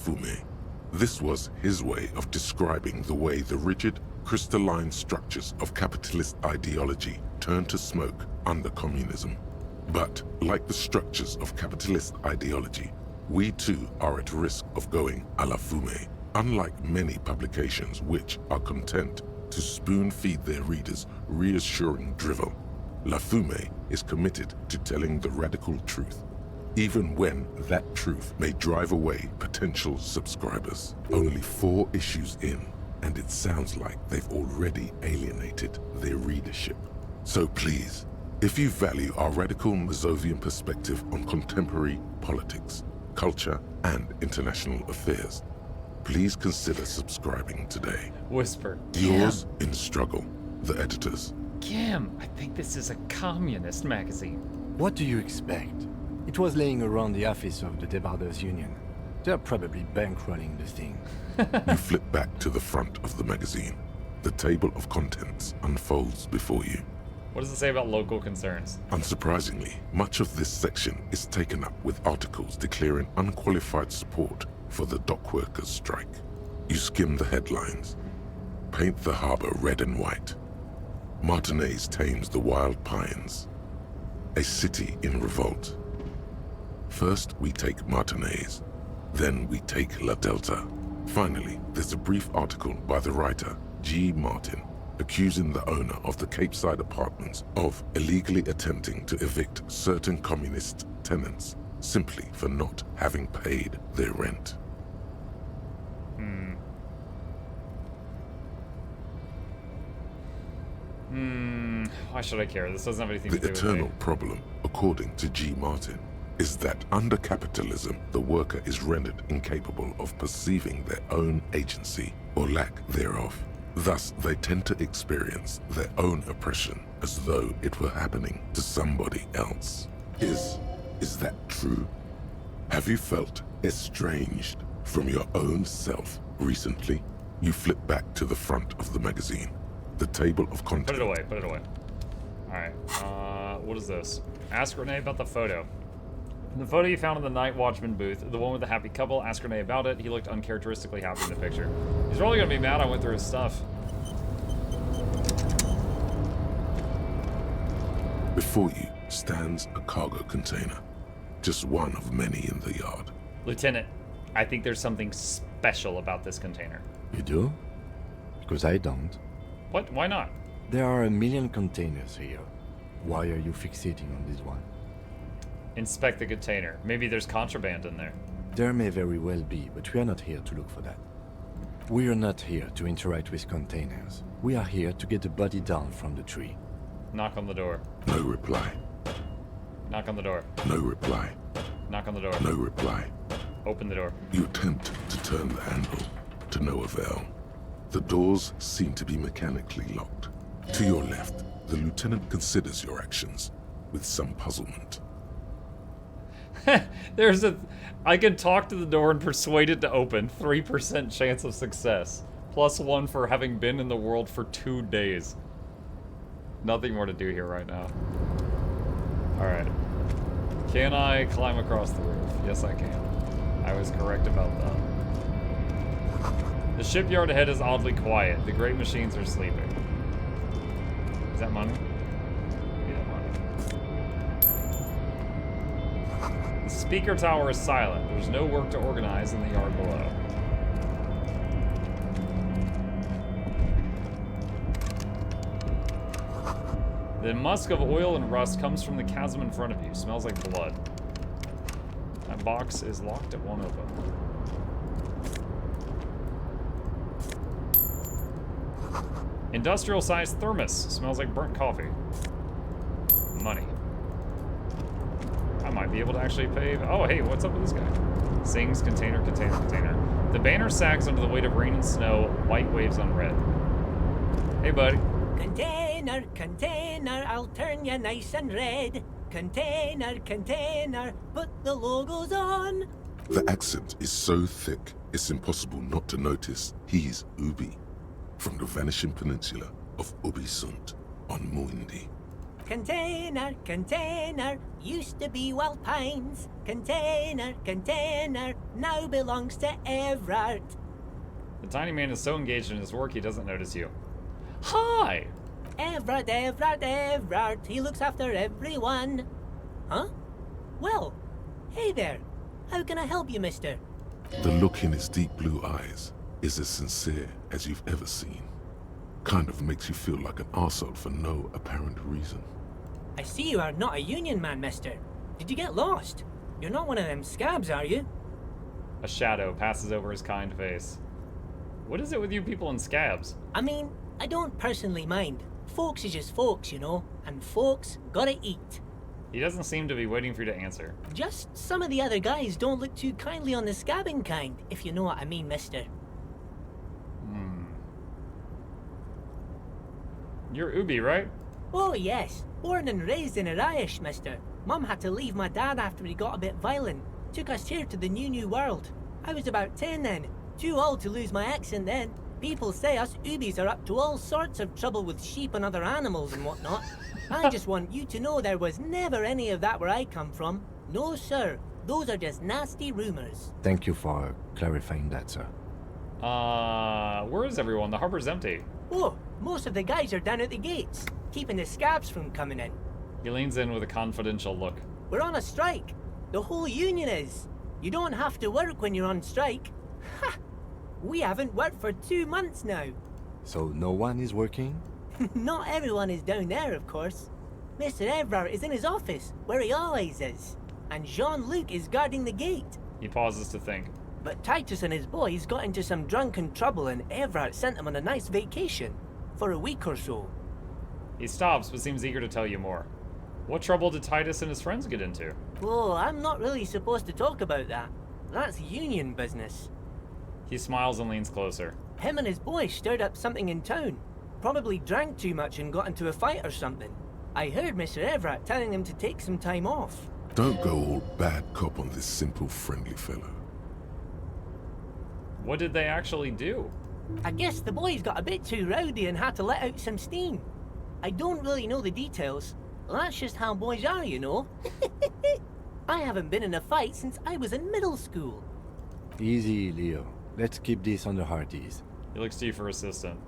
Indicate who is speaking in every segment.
Speaker 1: Fume. This was his way of describing the way the rigid, crystalline structures of capitalist ideology turned to smoke under communism. But, like the structures of capitalist ideology, we too are at risk of going a la Fume. Unlike many publications which are content to spoon-feed their readers reassuring drivel, La Fume is committed to telling the radical truth, even when that truth may drive away potential subscribers. Only 4 issues in, and it sounds like they've already alienated their readership. So please, if you value our radical Mazovian perspective on contemporary politics, culture, and international affairs, please consider subscribing today.
Speaker 2: Whisper.
Speaker 1: Yours in struggle, the editors.
Speaker 2: Kim, I think this is a communist magazine.
Speaker 3: What do you expect? It was laying around the office of the Debarders Union. They're probably bankrolling the thing.
Speaker 1: You flip back to the front of the magazine. The table of contents unfolds before you.
Speaker 2: What does it say about local concerns?
Speaker 1: Unsurprisingly, much of this section is taken up with articles declaring unqualified support for the dockworkers' strike. You skim the headlines. Paint the harbor red and white. Martinez tames the wild pines. A city in revolt. First, we take Martinez. Then we take La Delta. Finally, there's a brief article by the writer, G. Martin, accusing the owner of the Capeside Apartments of illegally attempting to evict certain communist tenants simply for not having paid their rent.
Speaker 2: Why should I care? This doesn't have anything to do
Speaker 1: The
Speaker 2: with
Speaker 1: eternal
Speaker 2: me.
Speaker 1: problem, according to G. Martin, is that under capitalism, the worker is rendered incapable of perceiving their own agency or lack thereof. Thus, they tend to experience their own oppression as though it were happening to somebody else. Is that true? Have you felt estranged from your own self recently? You flip back to the front of the magazine. The table of contents.
Speaker 2: Put it away, put it away. Alright, what is this? Ask Renee about the photo. The photo you found in the Night Watchman booth, the one with the happy couple, ask Renee about it. He looked uncharacteristically happy in the picture. He's probably gonna be mad I went through his stuff.
Speaker 1: Before you stands a cargo container. Just one of many in the yard.
Speaker 2: Lieutenant, I think there's something special about this container.
Speaker 3: You do? Because I don't.
Speaker 2: What? Why not?
Speaker 3: There are a million containers here. Why are you fixating on this one?
Speaker 2: Inspect the container. Maybe there's contraband in there.
Speaker 3: There may very well be, but we are not here to look for that. We are not here to interact with containers. We are here to get the body down from the tree.
Speaker 2: Knock on the door.
Speaker 1: No reply.
Speaker 2: Knock on the door.
Speaker 1: No reply.
Speaker 2: Knock on the door.
Speaker 1: No reply.
Speaker 2: Open the door.
Speaker 1: You attempt to turn the handle, to no avail. The doors seem to be mechanically locked. To your left, the lieutenant considers your actions with some puzzlement.
Speaker 2: I can talk to the door and persuade it to open. 3% chance of success. +1 for having been in the world for 2 days. Nothing more to do here right now. Alright. Can I climb across the roof? Yes, I can. I was correct about that. The shipyard ahead is oddly quiet. The great machines are sleeping. Is that money? Yeah, money. The speaker tower is silent. There's no work to organize in the yard below. The musk of oil and rust comes from the chasm in front of you. Smells like blood. That box is locked, it won't open. Industrial-sized thermos. Smells like burnt coffee. Money. I might be able to actually pay... Oh, hey, what's up with this guy? Sings, container, container, container. The banner sags under the weight of rain and snow. White waves on red. Hey, buddy.
Speaker 4: Container, container, I'll turn you nice and red. Container, container, put the logos on.
Speaker 1: The accent is so thick, it's impossible not to notice he's Ubi, from the vanishing peninsula of Ubisunt on Muindi.
Speaker 4: Container, container, used to be Wild Pines. Container, container, now belongs to Everard.
Speaker 2: The tiny man is so engaged in his work he doesn't notice you. Hi!
Speaker 4: Everard, Everard, Everard, he looks after everyone. Huh? Well, hey there. How can I help you, mister?
Speaker 1: The look in his deep blue eyes is as sincere as you've ever seen. Kind of makes you feel like an arsehole for no apparent reason.
Speaker 4: I see you are not a union man, mister. Did you get lost? You're not one of them scabs, are you?
Speaker 2: A shadow passes over his kind face. What is it with you people in scabs?
Speaker 4: I mean, I don't personally mind. Folks is just folks, you know, and folks gotta eat.
Speaker 2: He doesn't seem to be waiting for you to answer.
Speaker 4: Just some of the other guys don't look too kindly on the scabbing kind, if you know what I mean, mister.
Speaker 2: You're Ubi, right?
Speaker 4: Oh, yes. Born and raised in Irish, mister. Mum had to leave my dad after he got a bit violent. Took us here to the new world. I was about 10 then. Too old to lose my accent then. People say us Ubis are up to all sorts of trouble with sheep and other animals and whatnot. I just want you to know there was never any of that where I come from. No, sir. Those are just nasty rumors.
Speaker 3: Thank you for clarifying that, sir.
Speaker 2: Where is everyone? The harbor's empty.
Speaker 4: Oh, most of the guys are down at the gates, keeping the scabs from coming in.
Speaker 2: He leans in with a confidential look.
Speaker 4: We're on a strike. The whole union is. You don't have to work when you're on strike. Ha! We haven't worked for 2 months now.
Speaker 3: So no one is working?
Speaker 4: Not everyone is down there, of course. Mr. Everard is in his office, where he always is. And Jean-Luc is guarding the gate.
Speaker 2: He pauses to think.
Speaker 4: But Titus and his boys got into some drunken trouble and Everard sent them on a nice vacation. For a week or so.
Speaker 2: He stops, but seems eager to tell you more. What trouble did Titus and his friends get into?
Speaker 4: Oh, I'm not really supposed to talk about that. That's union business.
Speaker 2: He smiles and leans closer.
Speaker 4: Him and his boys stirred up something in town. Probably drank too much and got into a fight or something. I heard Mr. Everett telling them to take some time off.
Speaker 1: Don't go all bad cop on this simple, friendly fellow.
Speaker 2: What did they actually do?
Speaker 4: I guess the boys got a bit too rowdy and had to let out some steam. I don't really know the details. That's just how boys are, you know. I haven't been in a fight since I was in middle school.
Speaker 3: Easy, Leo. Let's keep this on the hearties.
Speaker 2: He looks to you for assistant.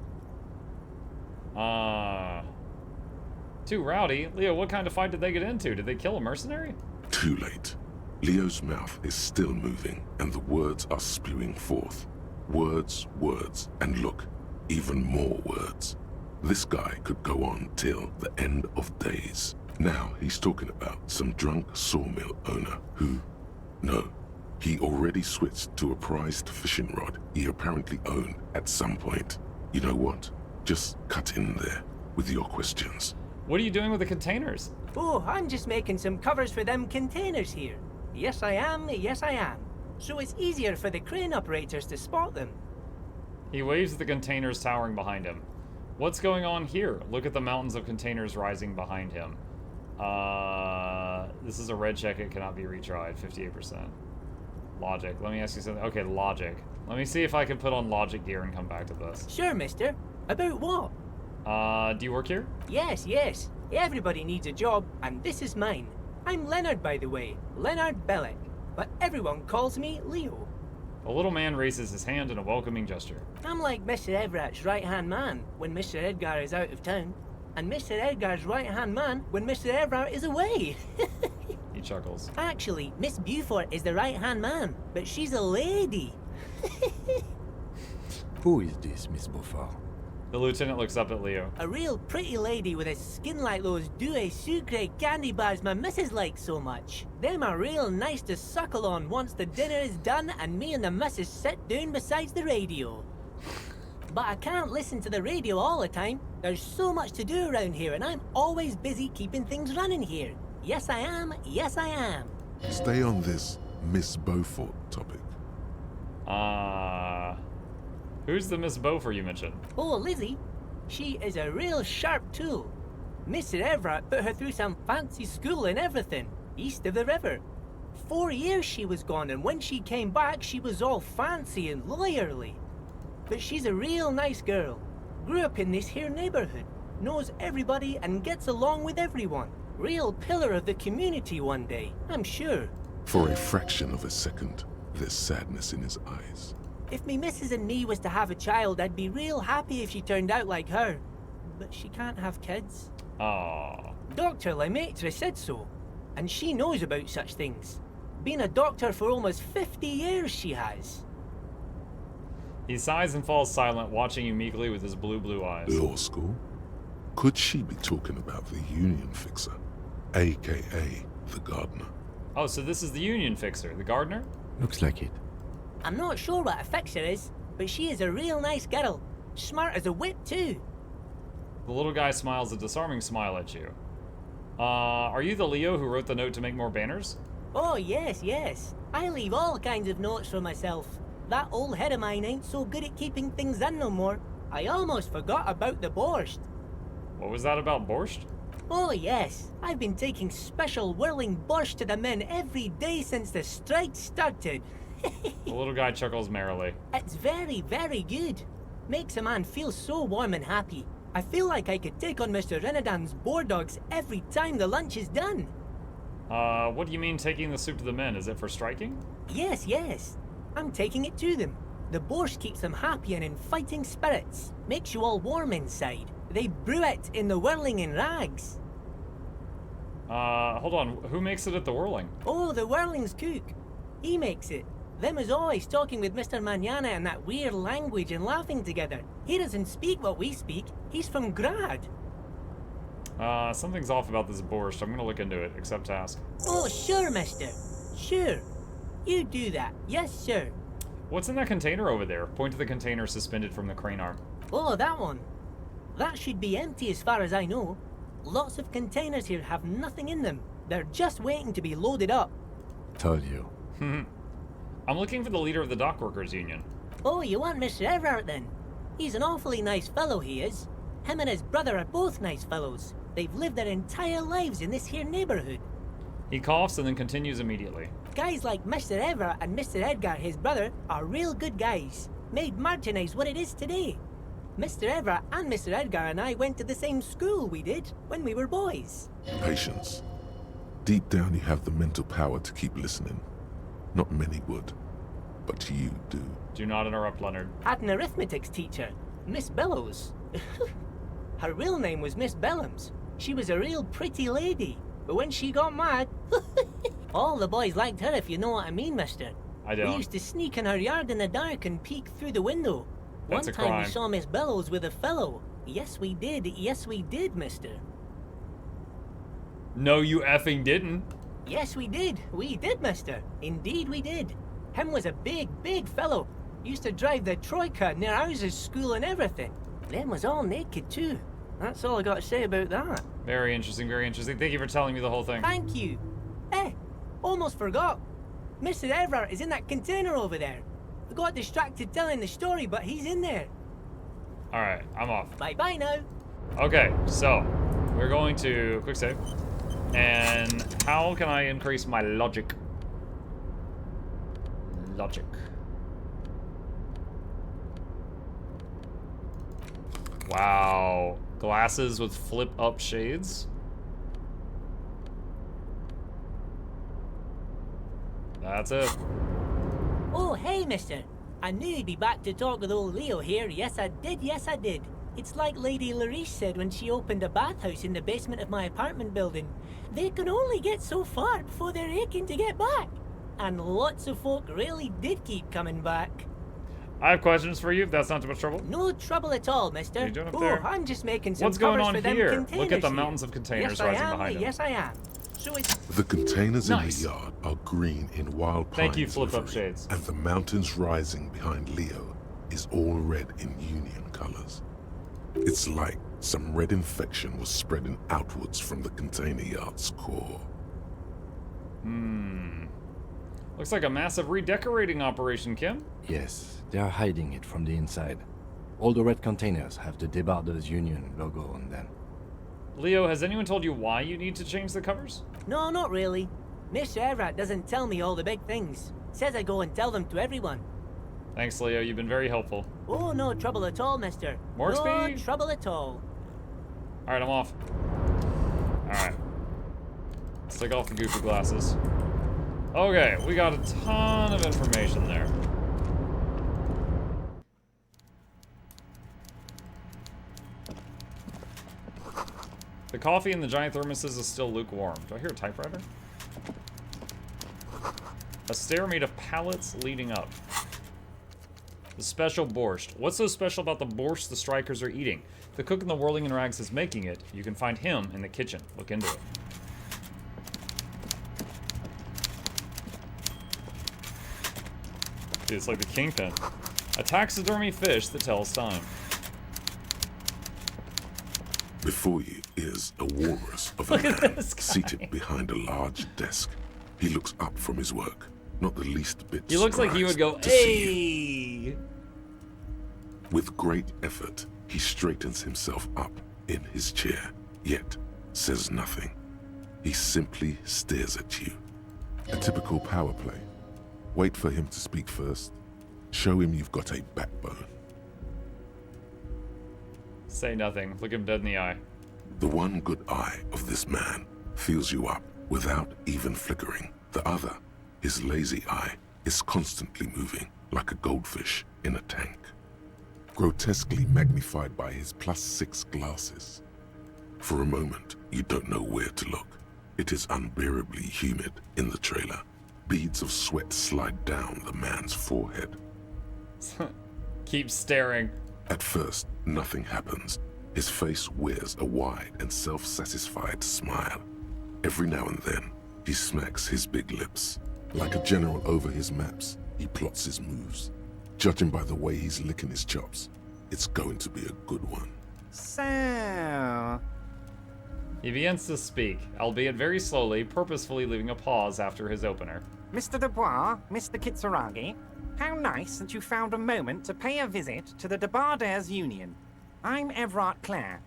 Speaker 2: Too rowdy? Leo, what kind of fight did they get into? Did they kill a mercenary?
Speaker 1: Too late. Leo's mouth is still moving, and the words are spewing forth. Words, words, and look, even more words. This guy could go on till the end of days. Now he's talking about some drunk sawmill owner who... No, he already switched to a prized fishing rod he apparently owned at some point. You know what? Just cut in there with your questions.
Speaker 2: What are you doing with the containers?
Speaker 4: Oh, I'm just making some covers for them containers here. Yes, I am. Yes, I am. So it's easier for the crane operators to spot them.
Speaker 2: He waves at the containers towering behind him. What's going on here? Look at the mountains of containers rising behind him. This is a red check. It cannot be retried. 58%. Logic. Let me ask you something. Okay, logic. Let me see if I can put on logic gear and come back to this.
Speaker 4: Sure, mister. About what?
Speaker 2: Do you work here?
Speaker 4: Yes, yes. Everybody needs a job, and this is mine. I'm Leonard, by the way. Leonard Bellick. But everyone calls me Leo.
Speaker 2: The little man raises his hand in a welcoming gesture.
Speaker 4: I'm like Mr. Everett's right-hand man when Mr. Edgar is out of town, and Mr. Edgar's right-hand man when Mr. Everett is away.
Speaker 2: He chuckles.
Speaker 4: Actually, Miss Beaufort is the right-hand man, but she's a lady.
Speaker 3: Who is this, Miss Beaufort?
Speaker 2: The lieutenant looks up at Leo.
Speaker 4: A real pretty lady with a skin like those Douai Sucre candy bars my missus likes so much. Them are real nice to suckle on once the dinner is done and me and the missus sit down beside the radio. But I can't listen to the radio all the time. There's so much to do around here and I'm always busy keeping things running here. Yes, I am. Yes, I am.
Speaker 1: Stay on this Miss Beaufort topic.
Speaker 2: Who's the Miss Beaufort you mentioned?
Speaker 4: Oh, Lizzie. She is a real sharp tool. Mr. Everett put her through some fancy school and everything, east of the river. 4 years she was gone, and when she came back, she was all fancy and lawyerly. But she's a real nice girl. Grew up in this here neighborhood. knows everybody and gets along with everyone. Real pillar of the community one day, I'm sure.
Speaker 1: For a fraction of a second, there's sadness in his eyes.
Speaker 4: If me missus and me was to have a child, I'd be real happy if she turned out like her. But she can't have kids.
Speaker 2: Aww.
Speaker 4: Dr. Lemaitre said so, and she knows about such things. Been a doctor for almost 50 years, she has.
Speaker 2: He sighs and falls silent, watching you meekly with his blue eyes.
Speaker 1: Law school? Could she be talking about the union fixer, aka the gardener?
Speaker 2: Oh, so this is the union fixer, the gardener?
Speaker 3: Looks like it.
Speaker 4: I'm not sure what a fixer is, but she is a real nice girl. Smart as a whip, too.
Speaker 2: The little guy smiles a disarming smile at you. Are you the Leo who wrote the note to make more banners?
Speaker 4: Oh, yes, yes. I leave all kinds of notes for myself. That old head of mine ain't so good at keeping things in no more. I almost forgot about the borscht.
Speaker 2: What was that about borscht?
Speaker 4: Oh, yes. I've been taking special whirling borscht to the men every day since the strike started.
Speaker 2: The little guy chuckles merrily.
Speaker 4: It's very, very good. Makes a man feel so warm and happy. I feel like I could take on Mr. Renadan's boar dogs every time the lunch is done.
Speaker 2: What do you mean taking the soup to the men? Is it for striking?
Speaker 4: Yes, yes. I'm taking it to them. The borscht keeps them happy and in fighting spirits. Makes you all warm inside. They brew it in the whirling in rags.
Speaker 2: Hold on. Who makes it at the whirling?
Speaker 4: Oh, the whirling's cook. He makes it. Them is always talking with Mr. Manana in that weird language and laughing together. He doesn't speak what we speak. He's from Grad.
Speaker 2: Something's off about this borscht. I'm gonna look into it. Accept task.
Speaker 4: Oh, sure, mister. Sure. You do that. Yes, sir.
Speaker 2: What's in that container over there? Point to the container suspended from the crane arm.
Speaker 4: Oh, that one. That should be empty as far as I know. Lots of containers here have nothing in them. They're just waiting to be loaded up.
Speaker 3: Told you.
Speaker 2: I'm looking for the leader of the dock workers union.
Speaker 4: Oh, you want Mr. Everard then? He's an awfully nice fellow, he is. Him and his brother are both nice fellows. They've lived their entire lives in this here neighborhood.
Speaker 2: He coughs and then continues immediately.
Speaker 4: Guys like Mr. Everard and Mr. Edgar, his brother, are real good guys. Made Martinez what it is today. Mr. Everard and Mr. Edgar and I went to the same school we did when we were boys.
Speaker 1: Patience. Deep down you have the mental power to keep listening. Not many would, but you do.
Speaker 2: Do not interrupt, Leonard.
Speaker 4: Had an arithmetics teacher, Miss Bellows. Her real name was Miss Bellams. She was a real pretty lady, but when she got mad, all the boys liked her, if you know what I mean, mister.
Speaker 2: I don't.
Speaker 4: We used to sneak in her yard in the dark and peek through the window.
Speaker 2: That's
Speaker 4: One
Speaker 2: a
Speaker 4: time
Speaker 2: crime.
Speaker 4: we saw Miss Bellows with a fellow. Yes, we did, mister.
Speaker 2: No, you effing didn't.
Speaker 4: Yes, we did, mister. Indeed we did. Him was a big, big fellow. Used to drive the Troika near ours' school and everything. Them was all naked too. That's all I got to say about that.
Speaker 2: Very interesting, very interesting. Thank you for telling me the whole thing.
Speaker 4: Thank you. Almost forgot. Mr. Everard is in that container over there. I got distracted telling the story, but he's in there.
Speaker 2: Alright, I'm off.
Speaker 4: Bye-bye now.
Speaker 2: Okay, so we're going to quick save. And how can I increase my logic? Logic. Wow. Glasses with flip up shades. That's it.
Speaker 4: Oh, hey, mister. I knew you'd be back to talk with old Leo here. Yes, I did. Yes, I did. It's like Lady Larice said when she opened a bathhouse in the basement of my apartment building. They can only get so far before they're aching to get back. And lots of folk really did keep coming back.
Speaker 2: I have questions for you if that's not too much trouble.
Speaker 4: No trouble at all, mister.
Speaker 2: What are you doing up
Speaker 4: Oh,
Speaker 2: there?
Speaker 4: I'm just making some
Speaker 2: What's going
Speaker 4: covers
Speaker 2: on
Speaker 4: for them
Speaker 2: here?
Speaker 4: containers
Speaker 2: Look at the
Speaker 4: here.
Speaker 2: mountains of containers
Speaker 4: Yes,
Speaker 2: rising
Speaker 4: I am.
Speaker 2: behind him.
Speaker 4: Yes, I am. So it's...
Speaker 1: The containers
Speaker 2: Nice.
Speaker 1: in the yard are green in wild pines.
Speaker 2: Thank you, flip up
Speaker 1: livery,
Speaker 2: shades.
Speaker 1: And the mountains rising behind Leo is all red in Union colors. It's like some red infection was spreading outwards from the container yard's core.
Speaker 2: Looks like a massive redecorating operation, Kim.
Speaker 3: Yes, they are hiding it from the inside. All the red containers have the Debarders Union logo on them.
Speaker 2: Leo, has anyone told you why you need to change the covers?
Speaker 4: No, not really. Mr. Everett doesn't tell me all the big things. Says I go and tell them to everyone.
Speaker 2: Thanks, Leo. You've been very helpful.
Speaker 4: Oh, no trouble at all, mister.
Speaker 2: More
Speaker 4: no
Speaker 2: speed?
Speaker 4: trouble at all.
Speaker 2: Alright, I'm off. Alright. Let's take off the goofy glasses. Okay, we got a ton of information there. The coffee in the giant thermoses is still lukewarm. Do I hear a typewriter? A stair made of pallets leading up. The special borscht. What's so special about the borscht the strikers are eating? The cook in the Whirling in Rags is making it. You can find him in the kitchen. Look into it. Dude, it's like the Kingpin. A taxidermy fish that tells time.
Speaker 1: Before you is a walrus of a
Speaker 4: Look at
Speaker 1: man
Speaker 4: this guy.
Speaker 1: seated behind a large desk. He looks up from his work, not the least bit
Speaker 2: He looks like he would
Speaker 1: surprised
Speaker 2: go,
Speaker 1: to see you.
Speaker 2: hey!
Speaker 1: With great effort, he straightens himself up in his chair, yet says nothing. He simply stares at you. A typical power play. Wait for him to speak first. Show him you've got a backbone.
Speaker 2: Say nothing. Look him dead in the eye.
Speaker 1: The one good eye of this man fills you up without even flickering. The other, his lazy eye, is constantly moving like a goldfish in a tank. Grotesquely magnified by his +6 glasses. For a moment, you don't know where to look. It is unbearably humid in the trailer. Beads of sweat slide down the man's forehead.
Speaker 2: Keep staring.
Speaker 1: At first, nothing happens. His face wears a wide and self-satisfied smile. Every now and then, he smacks his big lips. Like a general over his maps, he plots his moves. Judging by the way he's licking his chops, it's going to be a good one.
Speaker 5: So,
Speaker 2: He begins to speak, albeit very slowly, purposefully leaving a pause after his opener.
Speaker 5: Mr. Dubois, Mr. Kitsuragi, how nice that you found a moment to pay a visit to the Debardairs Union. I'm Everard Clare,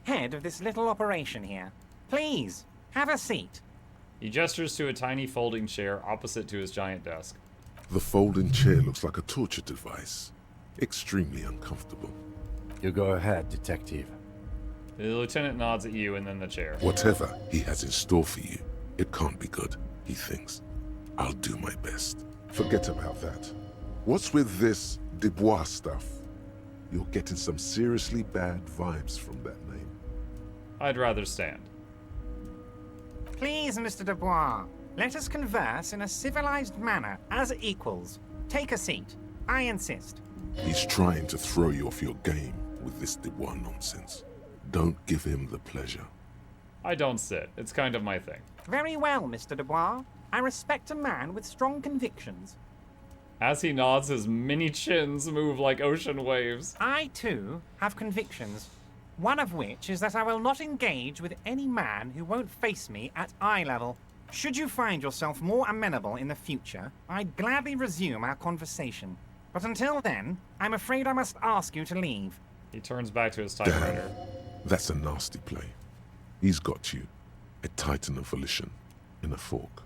Speaker 5: head of this little operation here. Please, have a seat.
Speaker 2: He gestures to a tiny folding chair opposite to his giant desk.
Speaker 1: The folding chair looks like a torture device. Extremely uncomfortable.
Speaker 3: You go ahead, detective.
Speaker 2: The lieutenant nods at you and then the chair.
Speaker 1: Whatever he has in store for you, it can't be good, he thinks. I'll do my best. Forget about that. What's with this Dubois stuff? You're getting some seriously bad vibes from that name.
Speaker 2: I'd rather stand.
Speaker 5: Please, Mr. Dubois, let us converse in a civilized manner, as equals. Take a seat. I insist.
Speaker 1: He's trying to throw you off your game with this Dubois nonsense. Don't give him the pleasure.
Speaker 2: I don't sit. It's kind of my thing.
Speaker 5: Very well, Mr. Dubois. I respect a man with strong convictions.
Speaker 2: As he nods, his mini chins move like ocean waves.
Speaker 5: I, too, have convictions. One of which is that I will not engage with any man who won't face me at eye level. Should you find yourself more amenable in the future, I'd gladly resume our conversation. But until then, I'm afraid I must ask you to leave.
Speaker 2: He turns back to his typewriter.
Speaker 1: That's a nasty play. He's got you. A titan of volition in a fork.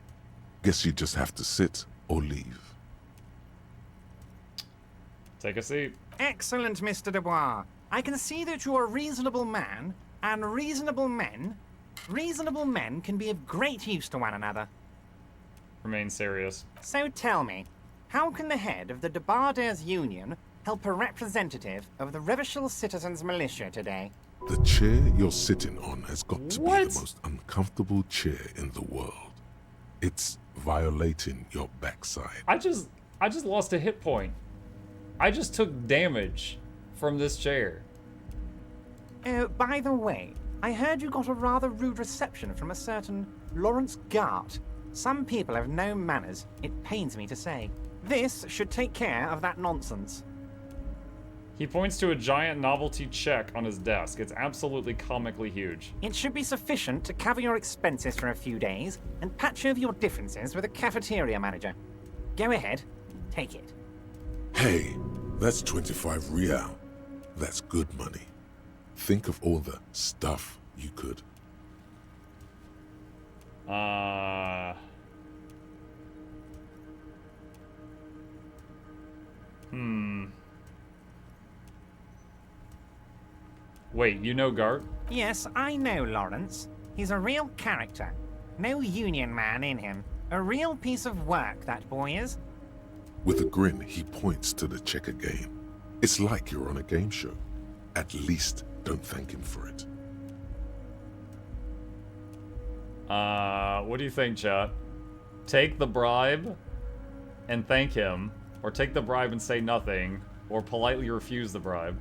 Speaker 1: Guess you just have to sit or leave.
Speaker 2: Take a seat.
Speaker 5: Excellent, Mr. Dubois. I can see that you're a reasonable man, and reasonable men can be of great use to one another.
Speaker 2: Remain serious.
Speaker 5: So tell me, how can the head of the Debardairs Union help a representative of the Revachol Citizens Militia today?
Speaker 1: The chair you're sitting on has got to be
Speaker 2: What?
Speaker 1: the most uncomfortable chair in the world. It's violating your backside.
Speaker 2: I just lost a hit point. I just took damage from this chair.
Speaker 5: Oh, by the way, I heard you got a rather rude reception from a certain Lawrence Gart. Some people have no manners, it pains me to say. This should take care of that nonsense.
Speaker 2: He points to a giant novelty check on his desk. It's absolutely comically huge.
Speaker 5: It should be sufficient to cover your expenses for a few days and patch over your differences with a cafeteria manager. Go ahead, take it.
Speaker 1: Hey, that's 25 real. That's good money. Think of all the stuff you could.
Speaker 2: Wait, you know Gart?
Speaker 5: Yes, I know Lawrence. He's a real character. No union man in him. A real piece of work, that boy is.
Speaker 1: With a grin, he points to the checker game. It's like you're on a game show. At least don't thank him for it.
Speaker 2: What do you think, chat? Take the bribe and thank him, or take the bribe and say nothing, or politely refuse the bribe.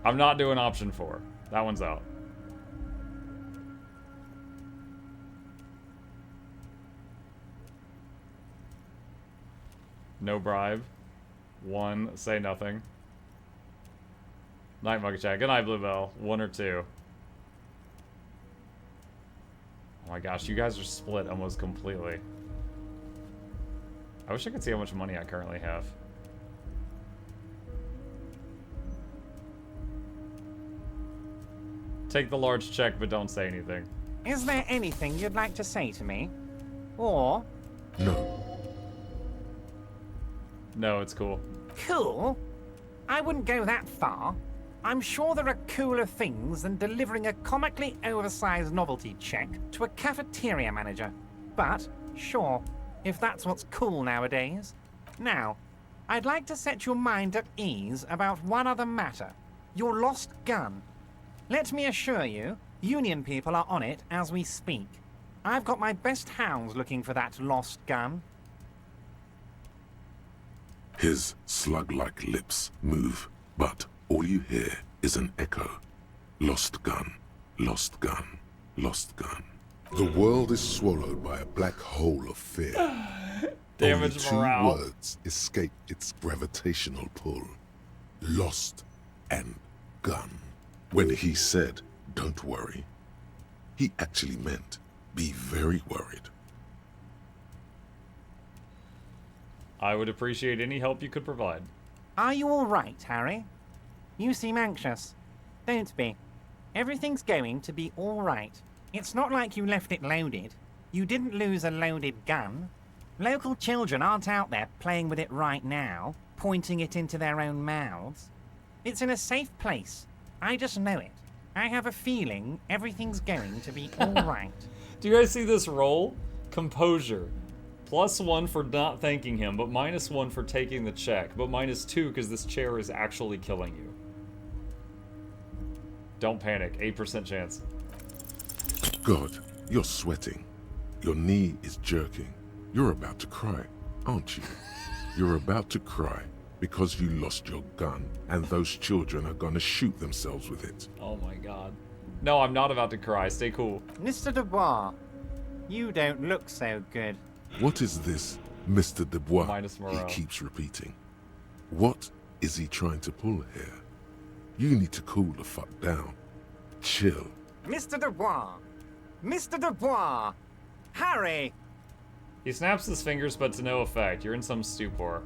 Speaker 2: I'm not doing option 4. That one's out. No bribe. 1, say nothing. Night Monkey Chat. Good night, Bluebell. 1 or 2. Oh my gosh, you guys are split almost completely. I wish I could see how much money I currently have. Take the large check, but don't say anything.
Speaker 5: Is there anything you'd like to say to me? Or...
Speaker 1: No.
Speaker 2: No, it's cool.
Speaker 5: Cool? I wouldn't go that far. I'm sure there are cooler things than delivering a comically oversized novelty check to a cafeteria manager. But, sure, if that's what's cool nowadays. Now, I'd like to set your mind at ease about one other matter. Your lost gun. Let me assure you, Union people are on it as we speak. I've got my best hounds looking for that lost gun.
Speaker 1: His slug-like lips move, but all you hear is an echo. Lost gun, lost gun, lost gun. The world is swallowed by a black hole of fear.
Speaker 2: Damage
Speaker 1: Only 2
Speaker 2: morale.
Speaker 1: words escape its gravitational pull. Lost and gun. When he said, don't worry, he actually meant, be very worried.
Speaker 2: I would appreciate any help you could provide.
Speaker 5: Are you all right, Harry? You seem anxious. Don't be. Everything's going to be all right. It's not like you left it loaded. You didn't lose a loaded gun. Local children aren't out there playing with it right now, pointing it into their own mouths. It's in a safe place. I just know it. I have a feeling everything's going to be all right.
Speaker 2: Do you guys see this roll? Composure. +1 for not thanking him, but -1 for taking the check, but -2 because this chair is actually killing you. Don't panic. 8% chance.
Speaker 1: God, you're sweating. Your knee is jerking. You're about to cry, aren't you? You're about to cry because you lost your gun and those children are gonna shoot themselves with it.
Speaker 2: Oh my god. No, I'm not about to cry. Stay cool.
Speaker 5: Mr. Dubois, you don't look so good.
Speaker 1: What is this, Mr. Dubois?
Speaker 2: Minus
Speaker 1: He
Speaker 2: morale.
Speaker 1: keeps repeating. What is he trying to pull here? You need to cool the fuck down. Chill.
Speaker 5: Mr. Dubois! Mr. Dubois! Harry!
Speaker 2: He snaps his fingers, but to no effect. You're in some stupor.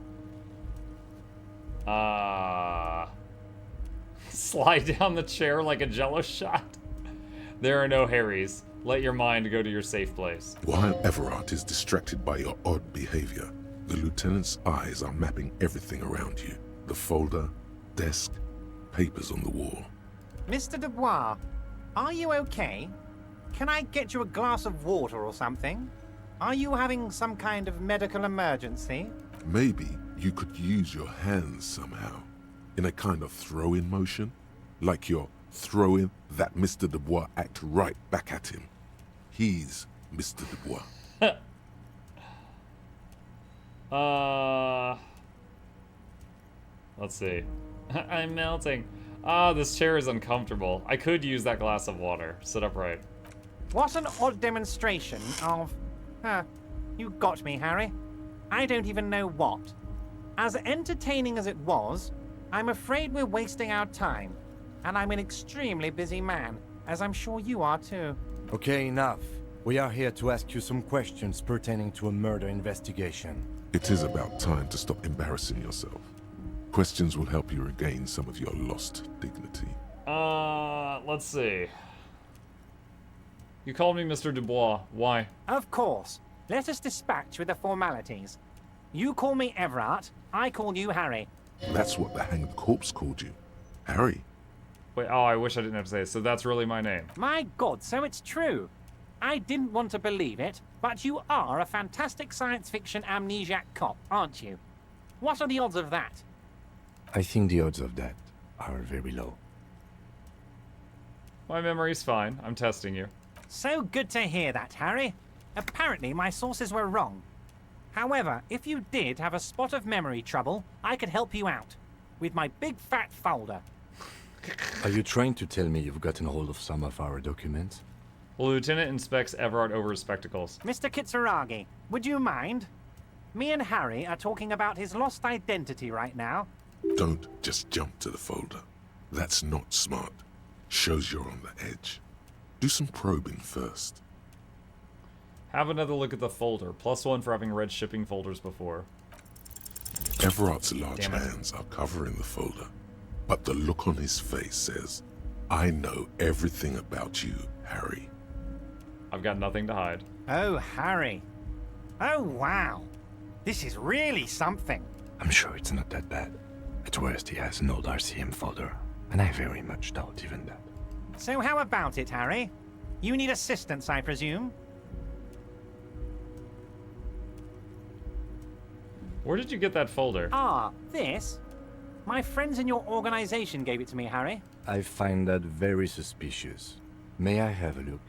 Speaker 2: Slide down the chair like a jello shot. There are no Harrys. Let your mind go to your safe place.
Speaker 1: While Everard is distracted by your odd behavior, the lieutenant's eyes are mapping everything around you. The folder, desk, papers on the wall.
Speaker 5: Mr. Dubois, are you okay? Can I get you a glass of water or something? Are you having some kind of medical emergency?
Speaker 1: Maybe you could use your hands somehow, in a kind of throw-in motion, like you're throwing that Mr. Dubois act right back at him. He's Mr. Dubois.
Speaker 2: Let's see. I'm melting. This chair is uncomfortable. I could use that glass of water. Sit upright.
Speaker 5: What an odd demonstration of... you got me, Harry. I don't even know what. As entertaining as it was, I'm afraid we're wasting our time. And I'm an extremely busy man, as I'm sure you are too.
Speaker 3: Okay, enough. We are here to ask you some questions pertaining to a murder investigation.
Speaker 1: It is about time to stop embarrassing yourself. Questions will help you regain some of your lost dignity.
Speaker 2: Let's see. You called me Mr. Dubois. Why?
Speaker 5: Of course. Let us dispatch with the formalities. You call me Everard, I call you Harry.
Speaker 1: That's what the hanged corpse called you. Harry.
Speaker 2: Wait, oh, I wish I didn't have to say this. So that's really my name.
Speaker 5: My God, so it's true. I didn't want to believe it, but you are a fantastic science fiction amnesiac cop, aren't you? What are the odds of that?
Speaker 3: I think the odds of that are very low.
Speaker 2: My memory's fine. I'm testing you.
Speaker 5: So good to hear that, Harry. Apparently, my sources were wrong. However, if you did have a spot of memory trouble, I could help you out. With my big fat folder.
Speaker 3: Are you trying to tell me you've gotten hold of some of our documents?
Speaker 2: The lieutenant inspects Everard over his spectacles.
Speaker 5: Mr. Kitsuragi, would you mind? Me and Harry are talking about his lost identity right now.
Speaker 1: Don't just jump to the folder. That's not smart. Shows you're on the edge. Do some probing first.
Speaker 2: Have another look at the folder. +1 for having read shipping folders before.
Speaker 1: Everard's large
Speaker 2: Damn it.
Speaker 1: hands are covering the folder, but the look on his face says, I know everything about you, Harry.
Speaker 2: I've got nothing to hide.
Speaker 5: Oh, Harry. Oh, wow. This is really something.
Speaker 3: I'm sure it's not that bad. At worst, he has an old RCM folder, and I very much doubt even that.
Speaker 5: So how about it, Harry? You need assistance, I presume?
Speaker 2: Where did you get that folder?
Speaker 5: Ah, this? My friends in your organization gave it to me, Harry.
Speaker 3: I find that very suspicious. May I have a look?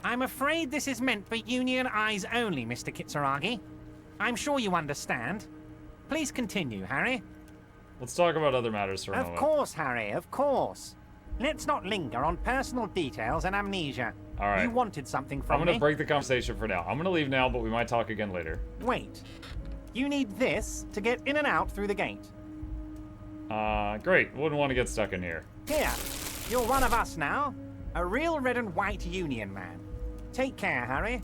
Speaker 5: I'm afraid this is meant for Union eyes only, Mr. Kitsuragi. I'm sure you understand. Please continue, Harry.
Speaker 2: Let's talk about other matters for a
Speaker 5: Of
Speaker 2: moment.
Speaker 5: course, Harry, of course. Let's not linger on personal details and amnesia.
Speaker 2: All right.
Speaker 5: You wanted something
Speaker 2: I'm
Speaker 5: from
Speaker 2: gonna
Speaker 5: me.
Speaker 2: break the conversation for now. I'm gonna leave now, but we might talk again later.
Speaker 5: Wait. You need this to get in and out through the gate.
Speaker 2: Great. Wouldn't want to get stuck in here.
Speaker 5: Here, you're one of us now. A real red and white Union man. Take care, Harry.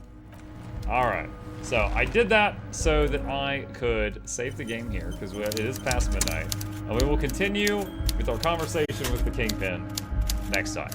Speaker 2: Alright. So, I did that so that I could save the game here, because it is past midnight. And we will continue with our conversation with the Kingpin next time.